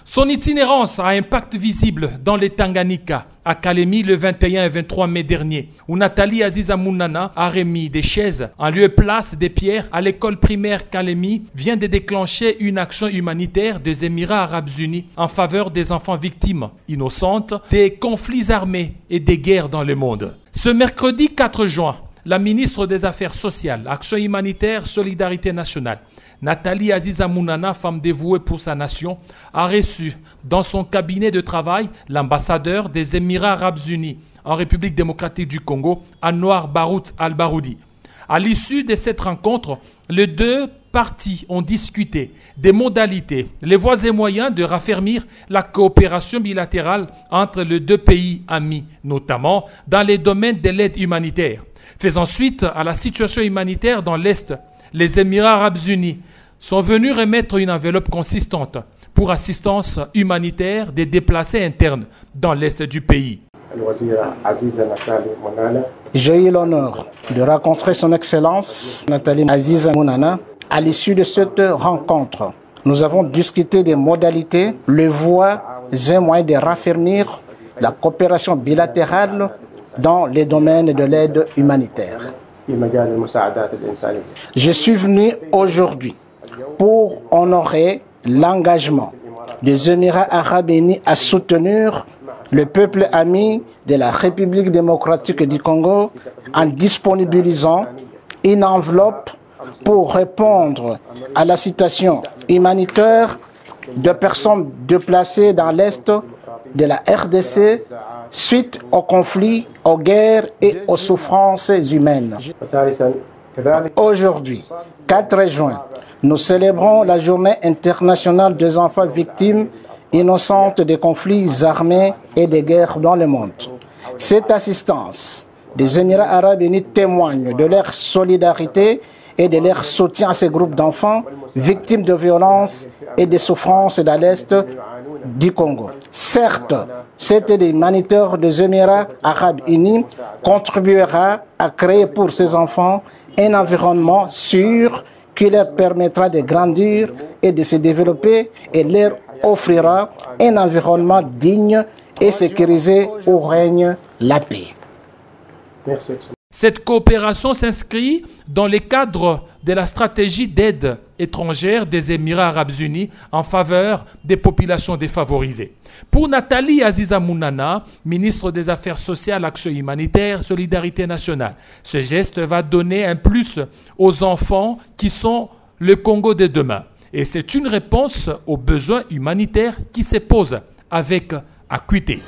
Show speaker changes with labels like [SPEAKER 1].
[SPEAKER 1] Son itinérance a un impact visible dans les Tanganyika, à Kalemi le 21 et 23 mai dernier, où Nathalie Aziza Mounana a remis des chaises en lieu et place des pierres à l'école primaire Kalemi, vient de déclencher une action humanitaire des Émirats arabes unis en faveur des enfants victimes innocentes des conflits armés et des guerres dans le monde. Ce mercredi 4 juin, la ministre des Affaires sociales, Action humanitaire, Solidarité nationale, Nathalie Aziza Mounana, femme dévouée pour sa nation, a reçu dans son cabinet de travail l'ambassadeur des Émirats arabes unis en République démocratique du Congo, Anouar Barout Al-Baroudi. À l'issue de cette rencontre, les deux parties ont discuté des modalités, les voies et moyens de raffermir la coopération bilatérale entre les deux pays amis, notamment dans les domaines de l'aide humanitaire. Faisant suite à la situation humanitaire dans l'Est, les Émirats arabes unis sont venus remettre une enveloppe consistante pour assistance humanitaire des déplacés internes dans l'Est du pays.
[SPEAKER 2] J'ai eu l'honneur de rencontrer son Excellence Nathalie Aziza Mounana. À l'issue de cette rencontre, nous avons discuté des modalités, les voies et moyens de raffermir la coopération bilatérale dans les domaines de l'aide humanitaire. Je suis venu aujourd'hui pour honorer l'engagement des Émirats arabes unis à soutenir le peuple ami de la République démocratique du Congo en disponibilisant une enveloppe pour répondre à la situation humanitaire de personnes déplacées dans l'Est de la RDC suite aux conflits, aux guerres et aux souffrances humaines. Aujourd'hui, 4 juin, nous célébrons la Journée internationale des enfants victimes innocentes des conflits armés et des guerres dans le monde. Cette assistance des Émirats arabes unis témoigne de leur solidarité et de leur soutien à ces groupes d'enfants victimes de violences et de souffrances dans l'Est du Congo. Certes, cette aide humanitaire des Émirats arabes unis contribuera à créer pour ces enfants un environnement sûr qui leur permettra de grandir et de se développer et leur offrira un environnement digne et sécurisé où règne la paix.
[SPEAKER 1] Merci. Cette coopération s'inscrit dans le cadre de la stratégie d'aide étrangère des Émirats arabes unis en faveur des populations défavorisées. Pour Nathalie Aziza Mounana, ministre des Affaires sociales, Action humanitaire, Solidarité nationale, ce geste va donner un plus aux enfants qui sont le Congo de demain. Et c'est une réponse aux besoins humanitaires qui se posent avec acuité.